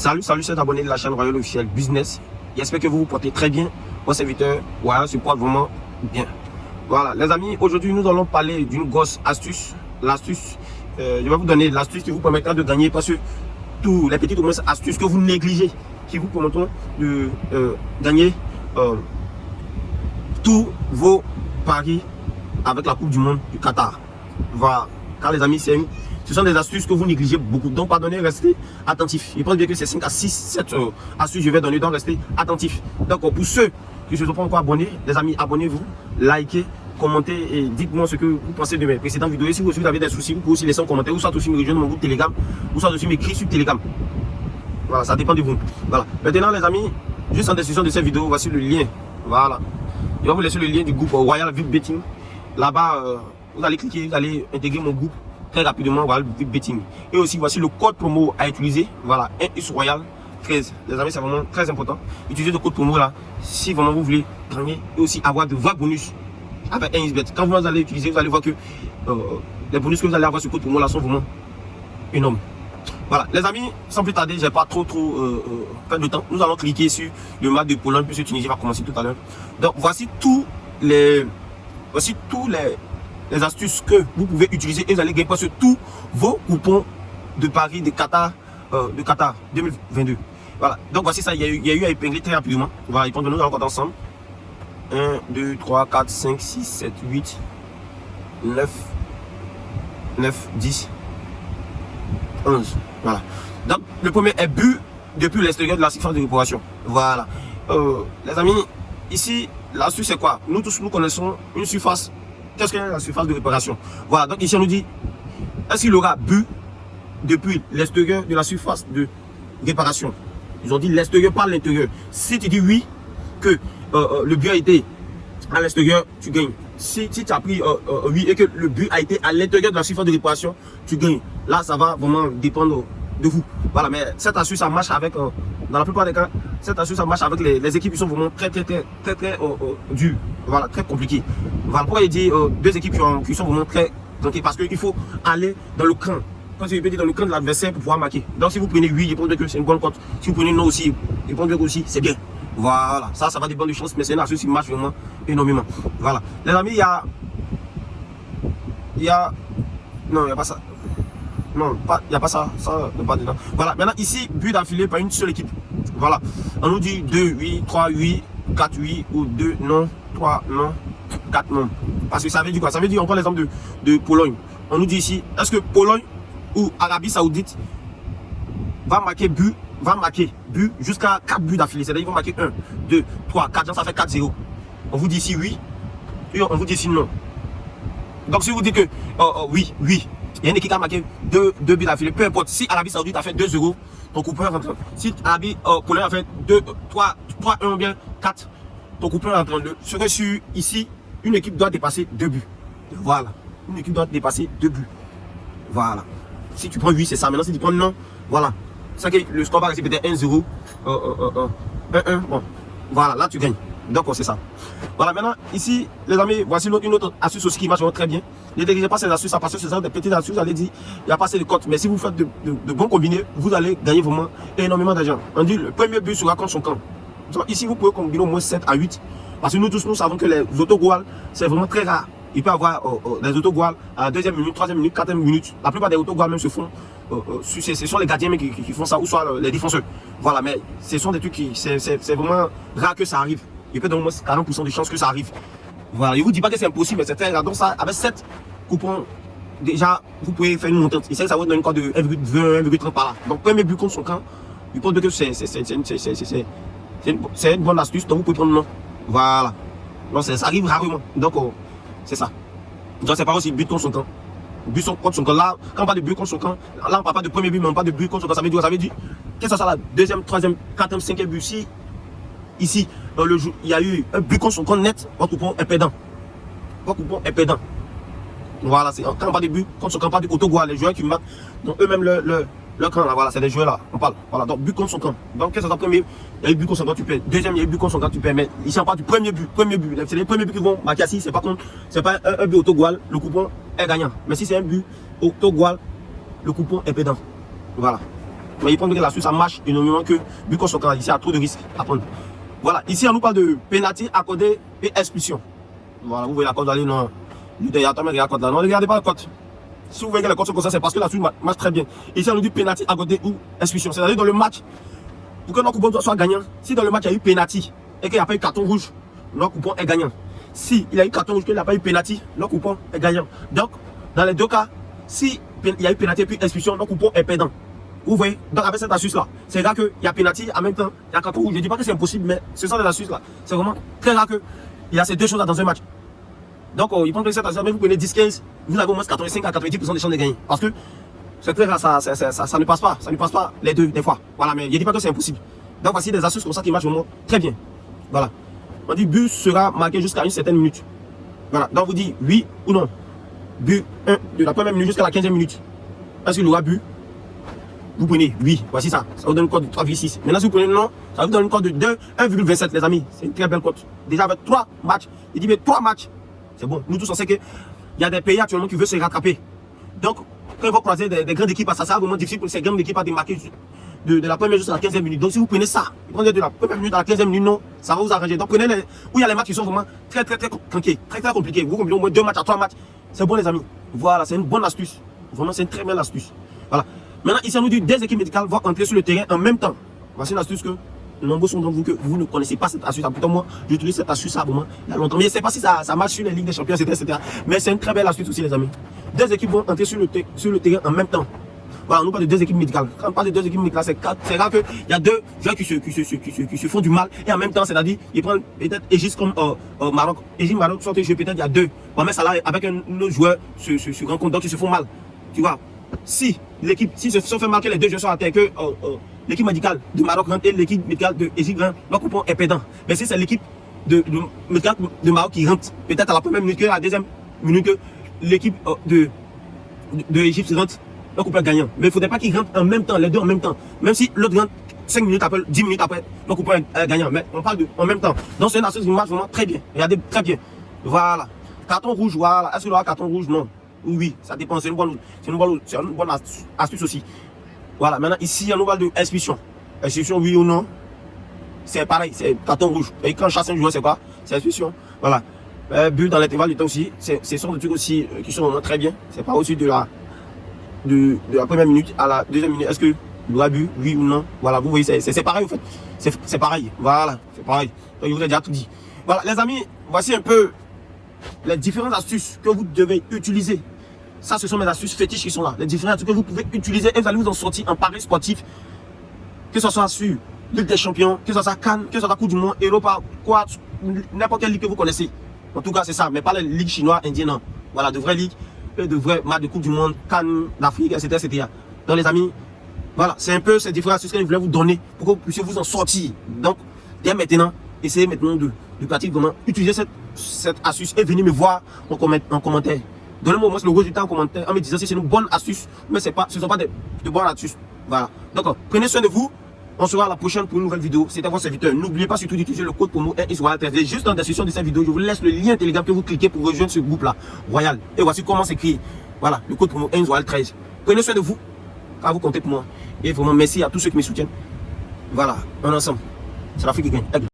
Salut, chers abonnés de la chaîne Royal Officiel Business. J'espère que vous vous portez très bien. Mon serviteur Royal se porte vraiment bien. Voilà, les amis, aujourd'hui nous allons parler d'une grosse astuce. L'astuce, je vais vous donner l'astuce qui vous permettra de gagner parce que tous les petites astuces que vous négligez, qui vous permettront de gagner tous vos paris avec la Coupe du Monde du Qatar. Voilà, car les amis, ce sont des astuces que vous négligez beaucoup. Donc, pardonnez, restez attentifs. Je pense bien que c'est 5 à 6, 7 astuces que je vais donner. Donc, restez attentifs. Donc, pour ceux qui ne se sont pas encore abonnés, les amis, abonnez-vous, likez, commentez et dites-moi ce que vous pensez de mes précédentes vidéos. Et si vous avez des soucis, vous pouvez aussi laisser un commentaire ou soit aussi me rejoindre mon groupe Telegram ou soit aussi m'écrire sur Telegram. Voilà, ça dépend de vous. Voilà. Maintenant, les amis, juste en description de cette vidéo, voici le lien. Voilà. Je vais vous laisser le lien du groupe Royal VIP Betting. Là-bas, vous allez cliquer, vous allez intégrer mon groupe très rapidement. Voilà, VIP Betting. Et aussi, voici le code promo à utiliser. Voilà, 1US Royal 13. Les amis, c'est vraiment très important. Utilisez le code promo là si vraiment vous voulez gagner et aussi avoir de vrais bonus avec 1xBet. Quand vous allez utiliser, vous allez voir que les bonus que vous allez avoir sur le code promo là sont vraiment énormes. Voilà, les amis, sans plus tarder, j'ai pas trop perdre de temps. Nous allons cliquer sur le match de Pologne puisque Tunisie va commencer tout à l'heure. Donc voici tous les astuces que vous pouvez utiliser et vous allez gagner parce que tous vos coupons de Paris de Qatar 2022. Voilà, donc voici ça, il y a eu à épingler très rapidement. Voilà, nous allons compter ensemble. 1, 2, 3, 4, 5, 6, 7, 8, 9, 10, 11. Voilà. Donc, le premier est but depuis l'extérieur de la surface de réparation. Voilà. Les amis, ici, l'astuce c'est quoi? Nous tous, nous connaissons une surface. Qu'est-ce que la surface de réparation? Voilà. Donc, ici, on nous dit, est-ce qu'il aura but depuis l'extérieur de la surface de réparation? Ils ont dit l'extérieur, pas l'intérieur. Si tu dis oui, que le but a été à l'extérieur, tu gagnes. Si tu as pris oui et que le but a été à l'intérieur de la surface de réparation, tu gagnes. Là, ça va vraiment dépendre de vous. Voilà, mais cette astuce, ça marche avec, dans la plupart des cas, cette astuce, ça marche avec les équipes qui sont vraiment très dures. Voilà, très compliquées. Voilà, pourquoi il dit deux équipes qui sont vraiment très tranquilles? Parce qu'il faut aller dans le camp. Quand tu peux dire dans le camp de l'adversaire pour pouvoir marquer. Donc, si vous prenez oui, je pense que c'est une bonne cote. Si vous prenez non aussi, je pense que aussi, c'est bien. Voilà, ça va dépendre de chance, mais c'est une astuce qui marche vraiment énormément. Voilà, les amis, il y a, non, il n'y a pas ça. Non, il n'y a pas ça, ça n'est pas dedans. Voilà, maintenant ici, but d'affilée par une seule équipe. Voilà, on nous dit 2, 8, 3, 8, 4, 8 ou 2, non, 3, non, 4, non. Parce que ça veut dire quoi? Ça veut dire, on prend l'exemple de Pologne. On nous dit ici, est-ce que Pologne ou Arabie Saoudite va marquer but jusqu'à 4 buts d'affilée. C'est-à-dire qu'ils vont marquer 1, 2, 3, 4, ça fait 4-0. On vous dit ici oui, et on vous dit ici non. Donc si vous dites que oui, il y a une équipe qui a marqué 2 buts d'affilée, peu importe, si Arabie Saoudite a fait 2-0, ton coupeur rentre. Si Pologne a fait 2, 3, 1 ou bien 4, ton coupeur rentre. Ce que sur ici, une équipe doit dépasser 2 buts. Voilà, une équipe doit dépasser 2 buts. Voilà. Si tu prends 8, c'est ça. Maintenant, si tu prends non, voilà. C'est que le score va rester peut-être 1-0, 1-1, bon, voilà, là tu gagnes. Donc c'est ça. Voilà, maintenant, ici, les amis, voici une autre astuce aussi qui marche vraiment très bien. Ne négligez pas ces astuces, parce que ce sont des petites astuces, vous allez dire, il n'y a pas assez de cotes. Mais si vous faites de bons combinés, vous allez gagner vraiment énormément d'argent. On dit, le premier but sera contre son camp. Donc, ici, vous pouvez combiner au moins 7 à 8. Parce que nous tous, nous savons que les autogoals, c'est vraiment très rare. Il peut y avoir des autogoals à la 2e minute, 3e minute, 4e minute. La plupart des autogoals même se font, ce sont les gardiens même qui font ça, ou soit les défenseurs. Voilà, mais ce sont des trucs qui, c'est vraiment rare que ça arrive. Il peut y avoir au moins 40% de chances que ça arrive. Voilà, je ne vous dis pas que c'est impossible, mais c'est très rare. Donc ça, avec 7 coupons, déjà, vous pouvez faire une montante. Ici, ça va être dans une cote de 1,20, 1,30 par là. Donc, premier but contre son camp, je pense que c'est une bonne astuce, donc vous pouvez prendre non. Voilà. Donc ça arrive rarement. Donc, c'est ça. Donc c'est pas aussi but contre son camp. But contre son camp. Là, quand on parle de but contre son camp, là on parle pas de premier but, mais on parle de but contre son camp. Ça veut dire que ça soit la 2e, 3e, 4e, 5e but. Si ici, il y a eu un but contre son camp net, votre coupon est perdant. Votre coupon est perdant. Voilà, quand on parle de but contre son camp, on parle de autogoal, les joueurs qui marquent eux-mêmes leur camp là, voilà, c'est des joueurs là, on parle. Voilà, donc but contre son camp. Donc, qu'est-ce que c'est le premier? Il y a eu but contre son camp, tu perds. Deuxième, il y a eu but contre son camp, tu perds. Mais ici, on parle du premier but. C'est les premiers buts qui vont marquer ici, c'est pas un but autogoal, le coupon est gagnant. Mais si c'est un but autogoal, le coupon est perdant. Voilà. Mais il prend que l'astuce, ça marche énormément que vu qu'on s'en ici, à trop de risques à prendre. Voilà, ici on nous parle de pénalty accordé et expulsion. Voilà, vous voyez la cote d'aller, non. Lui derrière, toi, mais regarde la cote là. Non, ne regardez pas la cote. Si vous voyez que les cotes sont comme ça, c'est parce que l'astuce marche très bien. Ici on nous dit pénalty accordé ou expulsion. C'est-à-dire dans le match, pour que notre coupon soit gagnant, si dans le match il y a eu pénalty et qu'il n'y a pas eu carton rouge, notre coupon est gagnant. Si il y a eu carton rouge et qu'il n'y a pas eu pénalty, notre coupon est gagnant. Donc, dans les deux cas, si il y a eu pénalty et puis expulsion, notre coupon est perdant. Vous voyez, donc avec cette astuce-là, c'est rare qu'il y a pénalty, en même temps, il y a carton rouge. Je ne dis pas que c'est impossible, mais ce sont des astuces-là. C'est vraiment très rare qu'il y a ces deux choses-là dans un match. Donc, il prend que cette astuce, même vous prenez 10-15, vous avez au moins 85 à 90% des chances de gagner. Parce que c'est très rare, ça ne passe pas. Ça ne passe pas les deux, des fois. Voilà, mais je ne dis pas que c'est impossible. Donc, voici des astuces comme ça qui marchent vraiment très bien. Voilà. On dit but sera marqué jusqu'à une certaine minute. Voilà. Donc, vous dites oui ou non. But 1 de la première minute jusqu'à la 15e minute. Est-ce qu'il aura but? Vous prenez oui. Voici ça. Ça vous donne une cote de 3,6. Maintenant, si vous prenez non, ça vous donne une cote de 1,27, les amis. C'est une très belle cote. Déjà, avec 3 matchs. Il dit, mais 3 matchs. C'est bon. Nous tous, on sait qu'il y a des pays actuellement qui veulent se rattraper. Donc, quand ils vont croiser des grandes équipes, ça sera vraiment difficile pour ces grandes équipes à démarquer de la première jusqu'à la 15e minute. Donc, si vous prenez ça, vous prenez de la première minute à la 15e minute, non, ça va vous arranger. Donc, prenez où il y a les matchs qui sont vraiment très compliqués. Vous combinez au moins 2 matchs à 3 matchs. C'est bon, les amis. Voilà, c'est une bonne astuce. Vraiment, c'est une très belle astuce. Voilà. Maintenant, ici, on nous dit des équipes médicales vont entrer sur le terrain en même temps. Voici une astuce que nombreux sont d'entre vous que vous ne connaissez pas cette astuce. Pourtant, moi, j'utilise cette astuce vraiment il y a longtemps. Mais je ne sais pas si ça marche sur les Ligues des Champions, etc. Mais c'est une très belle astuce aussi, les amis. Deux équipes vont entrer sur le terrain en même temps. Voilà, on nous parle de deux équipes médicales. Quand on parle de deux équipes médicales, c'est rare qu'il y a deux joueurs qui se font du mal. Et en même temps, c'est-à-dire, ils prennent peut-être Égypte comme Maroc. Égypte, Maroc, soit peut-être il y a deux. Mais ça là, avec un autre joueur, se rencontrent, donc ils se font mal. Tu vois, si l'équipe, si se fait marquer les deux joueurs sur la terre, que l'équipe médicale de Maroc rentre et l'équipe médicale de Égypte rentre, leur coupon est perdant. Mais si c'est l'équipe médicale de Maroc qui rentre, peut-être à la première minute, que à la deuxième minute, que l'équipe de Égypte rentre, leur coupon est gagnant. Mais il ne faudrait pas qu'ils rentrent en même temps, les deux en même temps. Même si l'autre rentre 5 minutes après, 10 minutes après, leur coupon est gagnant. Mais on parle de en même temps. Donc c'est une astuce qui marche vraiment très bien. Regardez très bien. Voilà. Carton rouge, voilà. Est-ce qu'il y aura carton rouge? Non. Oui, ça dépend. C'est une bonne astuce aussi. Voilà. Maintenant, ici, on nous parle de expulsion. Expulsion, oui ou non? C'est pareil. C'est carton rouge. Et quand on chasse un joueur, c'est quoi? C'est expulsion. Voilà. But dans l'intervalle du temps aussi. Ce sont des trucs aussi qui sont vraiment très bien. C'est pas au-dessus de la première minute à la deuxième minute. Est-ce que il aura but? Oui ou non? Voilà. Vous voyez, c'est pareil en fait. C'est pareil. Voilà. C'est pareil. Donc, je vous ai déjà tout dit. Voilà, les amis. Voici un peu les différentes astuces que vous devez utiliser. Ça, ce sont mes astuces fétiches qui sont là. Les différentes astuces que vous pouvez utiliser et vous allez vous en sortir en pari sportif. Que ce soit sur Ligue des Champions, que ce soit Cannes, que ce soit Coupe du Monde, Europa, quoi, n'importe quelle ligue que vous connaissez. En tout cas, c'est ça. Mais pas les ligues chinoises, indiennes, non. Voilà, de vraies ligues, de vrais matchs de Coupe du Monde, Cannes, d'Afrique, etc. Donc, les amis, voilà, c'est un peu ces différentes astuces que je voulais vous donner pour que vous puissiez vous en sortir. Donc, dès maintenant, essayez maintenant de pratiquer vraiment, utiliser cette astuce et venez me voir en commentaire. Donnez-moi au moins le résultat en commentaire en me disant si c'est une bonne astuce, mais ce ne sont pas de bonnes astuces. Voilà. Donc, prenez soin de vous. On se voit à la prochaine pour une nouvelle vidéo. C'était votre serviteur. N'oubliez pas surtout d'utiliser le code promo Israël13. Juste dans la description de cette vidéo, je vous laisse le lien Telegram que vous cliquez pour rejoindre ce groupe-là, Royal. Et voici comment s'écrire. Voilà, le code promo Israël13. Prenez soin de vous, car vous comptez pour moi. Et vraiment, merci à tous ceux qui me soutiennent. Voilà, on est ensemble. C'est l'Afrique qui gagne.